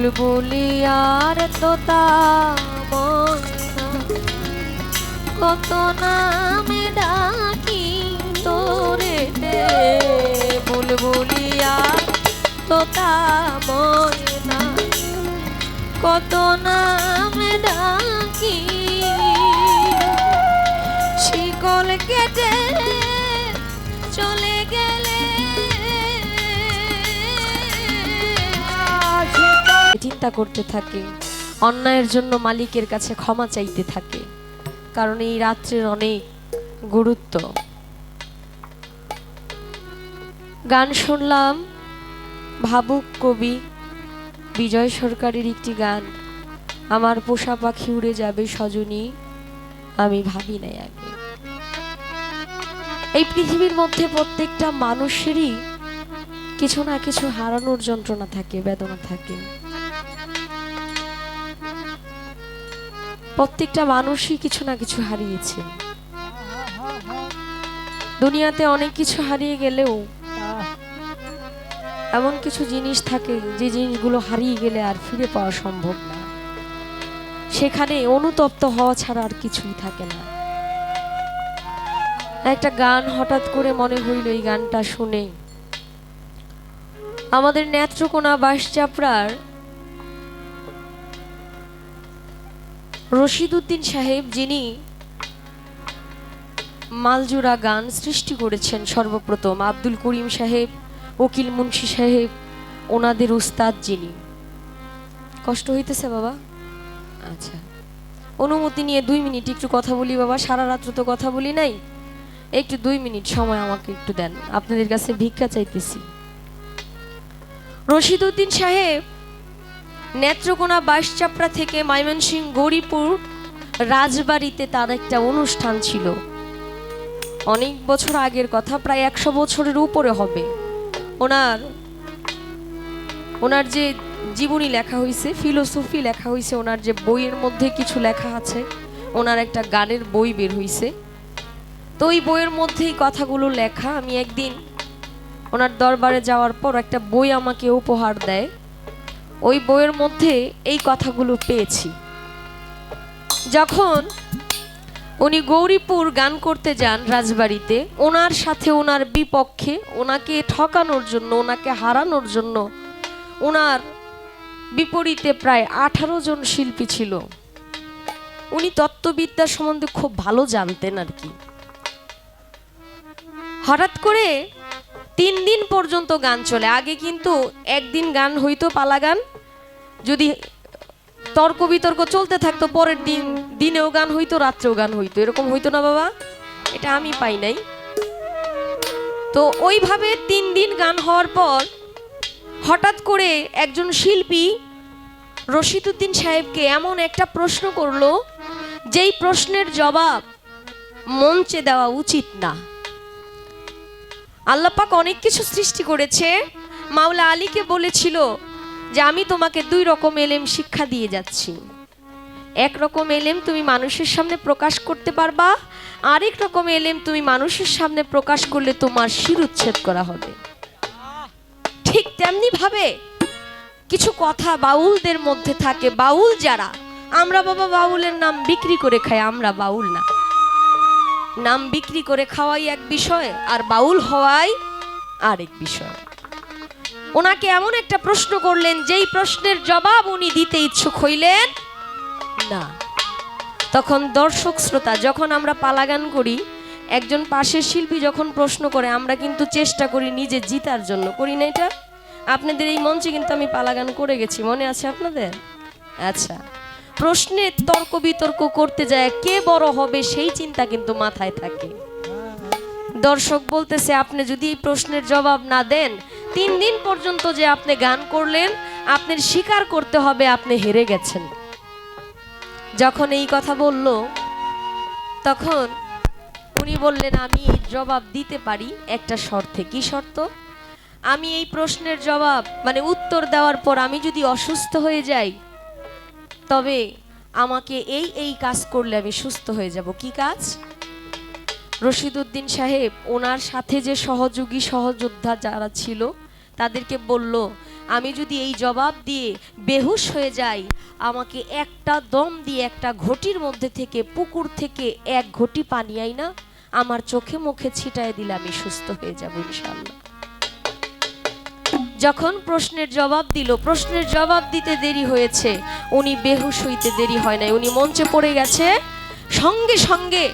বুলবুলিয়ার তোতা ময়না কত নামে ডাকি তোরে বুলবুলিয়া তোতা ময়না কত নামে ডাকি শিকল কেটে চলে গেলে চিন্তা করতে থাকে, অন্যায়ের জন্য মালিকের কাছে ক্ষমা চাইতে থাকে, কারণ এই রাত্রের অনেক গুরুত্ব। গান শুনলাম ভাবুক কবি বিজয় সরকারের একটি গান, আমার পোষা পাখি উড়ে যাবে সজনী আমি ভাবি নাই আগে। এই পৃথিবীর মধ্যে প্রত্যেকটা মানুষেরই কিছু না কিছু হারানোর যন্ত্রণা থাকে, বেদনা থাকে। প্রত্যেকটা মানুষই কিছু না কিছু হারিয়েছে। দুনিয়াতে অনেক কিছু হারিয়ে গেলেও এমন কিছু জিনিস থাকে যে জিনিসগুলো হারিয়ে গেলে আর ফিরে পাওয়া সম্ভব না, সেখানে অনুতপ্ত হওয়া ছাড়া আর কিছুই থাকে না। একটা গান হঠাৎ করে মনে হইল, এই গানটা শুনে আমাদের নেত্রকোনা বাঁশচাপড়ার রশিদ উদ্দিন সাহেব, যিনি মালজোড়া গান সৃষ্টি করেছেন সর্বপ্রথম, আব্দুল করিম সাহেব, উকিল মুন্সি সাহেব, ওনাদের উস্তাদ যিনি। কষ্ট হইতেছে বাবা? আচ্ছা, অনুমতি নিয়ে 2 মিনিট একটু কথা বলি বাবা। সারা রাত্র তো কথা বলি নাই, একটু 2 মিনিট সময় আমাকে একটু দেন, আপনাদের কাছে ভিক্ষা চাইতেছি। রশিদ উদ্দিন সাহেব নেত্রকোনা বাঁশচাপড়া থেকে ময়মনসিংহ গৌরীপুর রাজবাড়িতে তার একটা অনুষ্ঠান ছিল। অনেক বছর আগের কথা, প্রায় 100 বছরের উপরে হবে। ওনার যে জীবনী লেখা হয়েছে, ফিলোসফি লেখা হয়েছে, ওনার যে বইয়ের মধ্যে কিছু লেখা আছে, ওনার একটা গানের বই বের হয়েছে। তো ওই বইয়ের মধ্যেই কথাগুলো লেখা। আমি একদিন ওনার দরবারে যাওয়ার পর একটা বই আমাকে উপহার দেয়, ওই বইয়ের মধ্যে এই কথাগুলো পেয়েছি। যখন উনি গৌরীপুর গান করতে যান রাজবাড়িতে, ওনার সাথে ওনার বিপক্ষে, ওনাকে ঠকানোর জন্য, ওনাকে হারানোর জন্য ওনার বিপরীতে প্রায় 18 জন শিল্পী ছিল। উনি তত্ত্ববিদ্যা সম্বন্ধে খুব ভালো জানতেন আর কি। হঠাৎ করে 3 দিন পর্যন্ত গান চলে। আগে কিন্তু একদিন গান হইতো, পালা গান, যদি তর্ক বিতর্ক চলতে থাকতো পরের দিনেও গান হইতো, রাত্রেও গান হইতো, এরকম হইতো না বাবা? এটা আমি পাই নাই। তো ওইভাবে 3 দিন গান হওয়ার পর হঠাৎ করে একজন শিল্পী রশিদ উদ্দিন সাহেবকে এমন একটা প্রশ্ন করলো, যেই প্রশ্নের জবাব মঞ্চে দেওয়া উচিত না। আল্লাহ পাক অনেক কিছু সৃষ্টি করেছে। মাওলা আলীকে বলেছিল যে আমি তোমাকে 2 রকম এলেম শিক্ষা দিয়ে যাচ্ছি। এক রকম এলেম তুমি মানুষের সামনে প্রকাশ করতে পারবা, আরেক রকম এলেম তুমি মানুষের সামনে প্রকাশ করলে তোমার শিরুচ্ছেদ করা হবে। ঠিক তেমনি ভাবে কিছু কথা বাউলদের মধ্যে থাকে। বাউল যারা, আমরা বাবা বাউলের নাম বিক্রি করে খাই, আমরা বাউল না। নাম বিক্রি করে খাওয়াই এক বিষয়, আর বাউল হওয়াই আরেক বিষয়। ওনাকে এমন একটা প্রশ্ন করলেন, যেই প্রশ্নের জবাব উনি দিতে ইচ্ছুক হইলেন না। তখন দর্শক শ্রোতা, যখন আমরা পালা গান করি, একজন পাশের শিল্পী যখন প্রশ্ন করে, আমরা কিন্তু চেষ্টা করি নিজে জিতার জন্য, করি না এটা? আপনাদের এই মঞ্চে কিন্তু আমি পালা গান করে গেছি, মনে আছে আপনাদের? আচ্ছা, প্রশ্নে তর্ক বিতর্ক করতে যায়, কে বড় হবে সেই চিন্তা কিন্তু মাথায় থাকে। দর্শক বলতেছে, আপনি যদি এই প্রশ্নের জবাব না দেন, 3 দিন পর্যন্ত যে আপনি গান করলেন, আপনার স্বীকার করতে হবে আপনি হেরে গেছেন। যখন এই কথা বলল, তখন উনি বললেন, আমি জবাব দিতে পারি একটা শর্তে। কি শর্ত? আমি এই প্রশ্নের জবাব মানে উত্তর দেওয়ার পর আমি যদি অসুস্থ হয়ে যাই, তবে আমাকে এই কাজ করলে আমি সুস্থ হয়ে যাব। কি কাজ? রশিদ উদ্দিন সাহেব ওনার সাথে যে সহযোগী সহযোদ্ধা যারা ছিল তাদেরকে বলল, আমি যদি এই জবাব দিয়ে বেহুশ হয়ে যাই, আমাকে একটা দম দিয়ে একটা ঘটির মধ্যে থেকে, পুকুর থেকে এক ঘটি পানি আই না আমার চোখে মুখে ছিটায় দিলে আমি সুস্থ হয়ে যাব ইনশাআল্লাহ। যখন প্রশ্নের জবাব দিল, প্রশ্নের জবাব দিতে দেরি হয়েছে, উনি বেহুশ হইতে দেরি হয় নাই, উনি মঞ্চে পড়ে গেছে। সঙ্গে সঙ্গে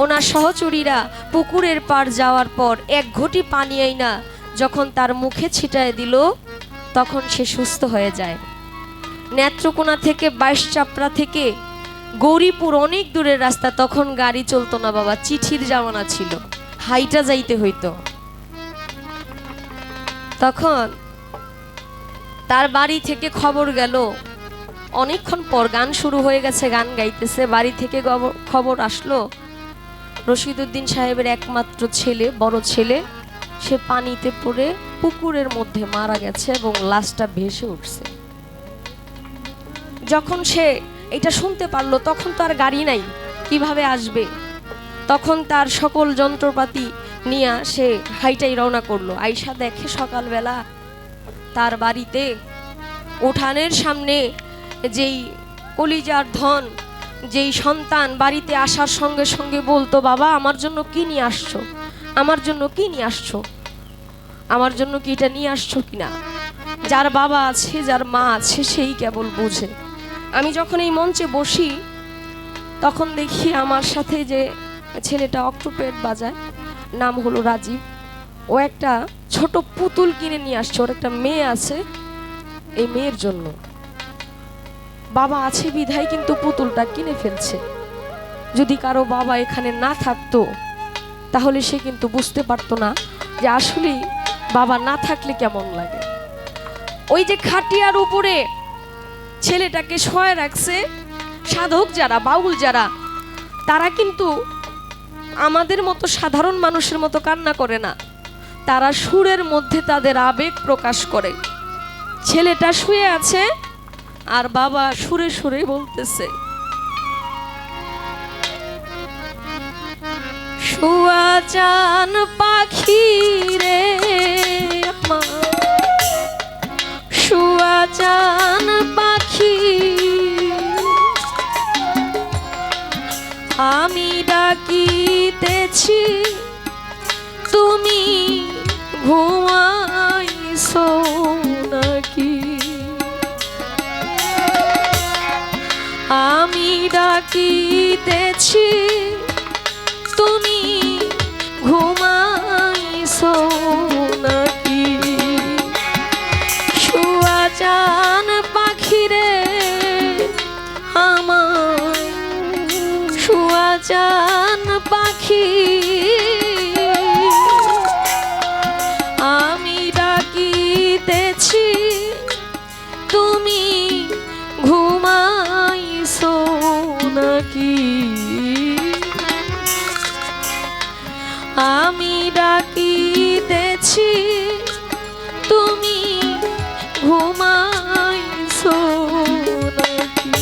ওনার সহচরীরা পুকুরের পার যাওয়ার পর এক ঘটি পানি আইনা যখন তার মুখে ছিটায় দিল, তখন সে সুস্থ হয়ে যায়। নেত্রকোনা থেকে 22 চাপড়া থেকে গৌরীপুর অনেক দূরের রাস্তা, তখন গাড়ি চলতো না বাবা, চিঠির জামানা ছিল, হাইটা যাইতে হইতো। তখন তার বাড়ি থেকে খবর গেল, অনেকক্ষণ পর গান শুরু হয়ে গেছে, গান গাইতেছে, বাড়ি থেকে খবর আসলো রশিদউদ্দিন সাহেবের একমাত্র ছেলে, বড় ছেলে, সে পানিতে পড়ে পুকুরের মধ্যে মারা গেছে এবং লাশটা ভেসে উঠছে। যখন সে এটা শুনতে পারলো, তখন তো আর গাড়ি নাই, কিভাবে আসবে? তখন তার সকল যন্ত্রপাতি নিয়ে সে হাইটাই রওনা করলো। আয়শা দেখে সকালবেলা তার বাড়িতে উঠানের সামনে যেই কলিজার ধন, যেই সন্তান বাড়িতে আসার সঙ্গে সঙ্গে বলতো, বাবা আমার জন্য কি নিয়ে আসছো, আমার জন্য কি নিয়ে আসছো, আমার জন্য কি এটা নিয়ে আসছো কিনা। যার বাবা আছে, যার মা আছে, সেই কেবল বোঝে। আমি যখন এই মঞ্চে বসি তখন দেখি আমার সাথে যে ছেলেটা অক্টোপেড বাজায়, নাম হলো রাজীব, ও একটা ছোট পুতুল কিনে নিয়ে আসছে, ওর একটা মেয়ে আছে, এই মেয়ের জন্য। বাবা আছে বিধায় কিন্তু পুতুলটা কিনে ফেলছে। যদি কারো বাবা এখানে না থাকতো তাহলে সে কিন্তু বুঝতে পারতো না যে আসলে বাবা না থাকলে কেমন লাগে। ওই যে খাটিয়ার উপরে ছেলেটাকে শোয় রাখছে, সাধক যারা, বাউল যারা, তারা কিন্তু আমাদের মতো সাধারণ মানুষের মতো কান্না করে না, তারা সুরের মধ্যে তাদের আবেগ প্রকাশ করে। ছেলেটা শুয়ে আছে আর বাবা সুরে সুরে বলতেছে, শুয়া চান পাখি রে আমার, শুয়া চান পাখি, আমি ডাকিতেছি তুমি ঘুমাইছো নাকি, আমি ডাকিতেছি তুমি ঘুমাইছো নাকি, শুয়া চান পাখি রে আমার, শুয়া চান পাখি, আমি ডাকিতেছি তুমি ঘুমাইছো নাকি, আমি ডাকিতেছি তুমি ঘুমাইছো নাকি।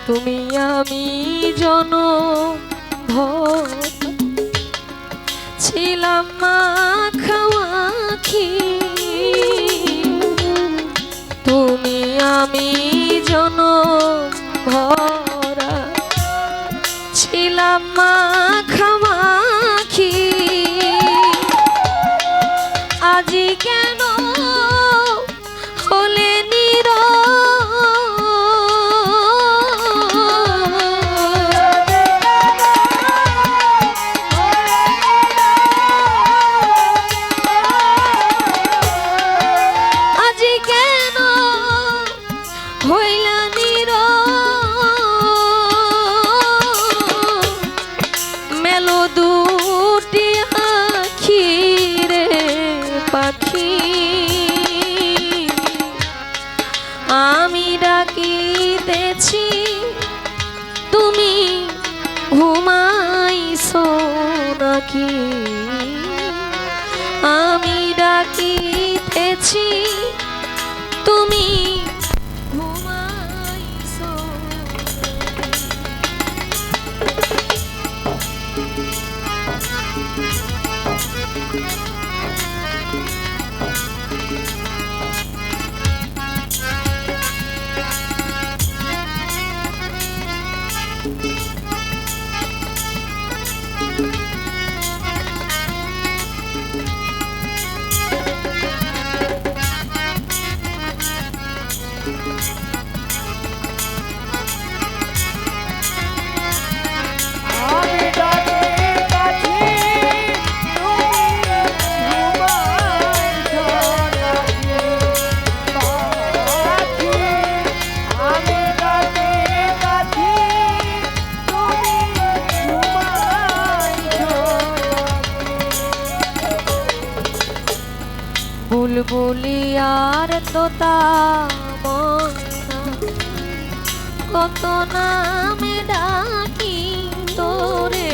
তুমি আমি জনম ভর ছিলাম মাখামাখি, তুমি আমি জনম ভর ছিলাম মাখামাখি, আজি কেন হলে আজি কেন হইলা মেলো দুটি আখি রে পাখি, আমি ডাকিতেছি তুমি ঘুমাইছো নাকি, আমি ডাকিতেছি তুমি ঘুমাইছো। বুলবুলি আর তোতা ময়না কত নামে ডাকি তোরে,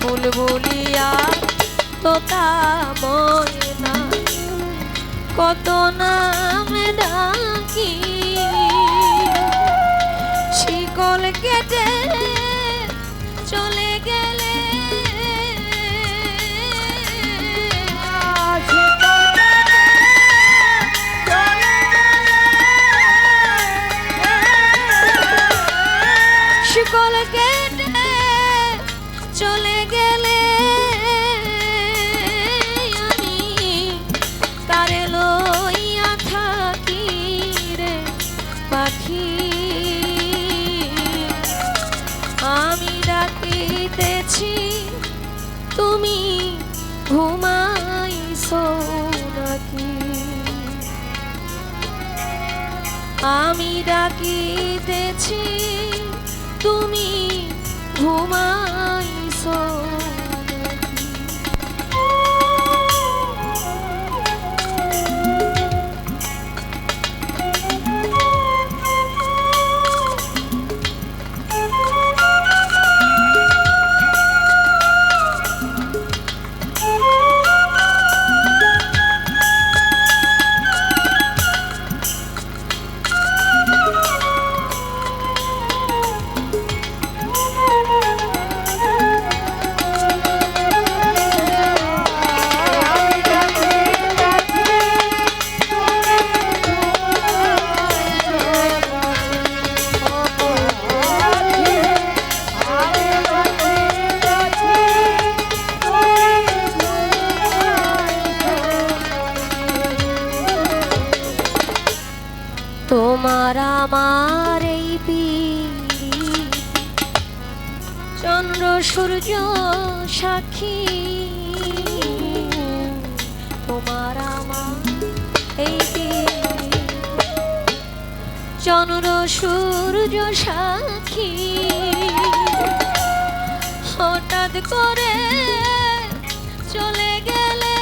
বুলবুলি আর তোতা ময়না কত নামে ডাকি, শিকল কেটে চলে গেলে শিকল কেটে চলে গেলে আমি তারে লইয়া থাকি রে পাখি, আমি ডাকিতেছি তুমি ঘুমাইছো নাকি, আমি ডাকিতেছি তুমি ঘুমাইছো। তোমার আমার এই পিড়ি চন্দ্র সূর্য সাক্ষী, তোমার আমার এই পিড়ি চন্দ্র সূর্য সাক্ষী, হঠাৎ করে চলে গেলে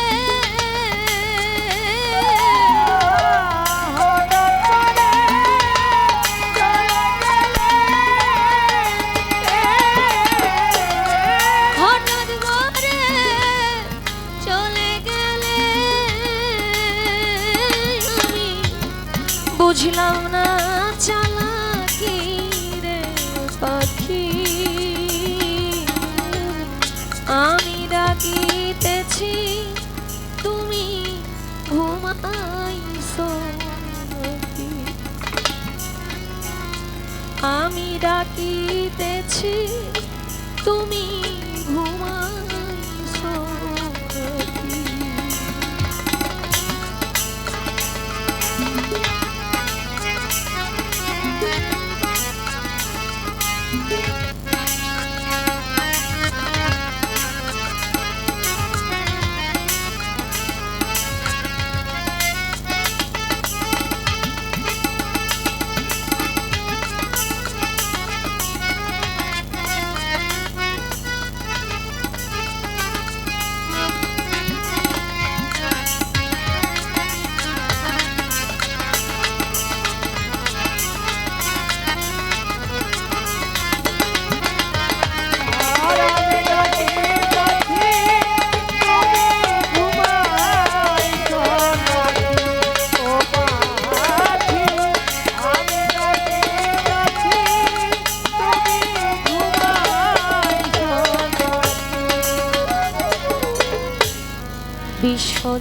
বুঝলাম না চালাকি রে পাখি, আমি ডাকিতেছি তুমি ঘুমাইছো নাকি, আমি ডাকিতেছি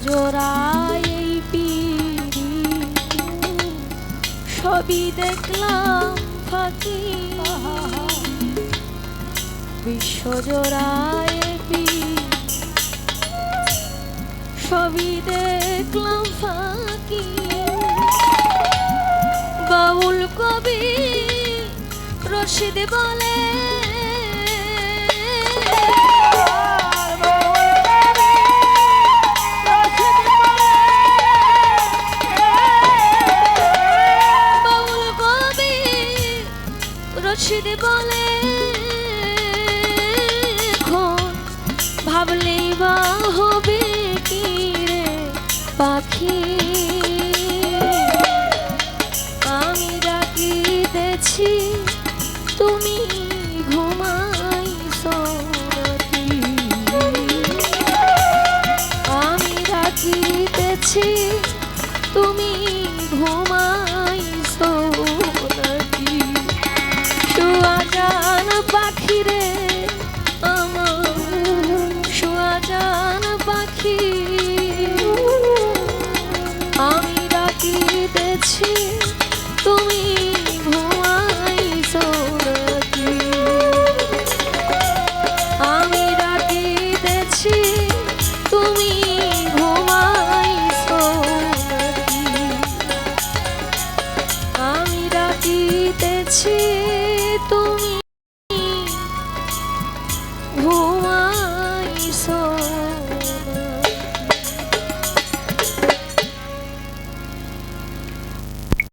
জোড়ায় এই পিড়ি সবই দেখলাম ফাঁকি, বিশ্বজোড়ায় পিড়ি সবই দেখলাম ফাঁকি। বাউল কবি রশিদ বলে রশিদ বলে ভাবলেই বা হবে কি রে পাখি, আমি ডাকিতেছি তুমি ঘুমাইছো নাকি, আমি ডাকিতেছি তুমি ঘুমাইছো নাকি। সুয়াজান পাখি রে আমার, সুয়াজান পাখি, আমি ডাকিতেছি তুমি ঘুমাইছো নাকি, আমি ডাকিতেছি তুমি ঘুমাইছো নাকি, আমি ডাকিতেছি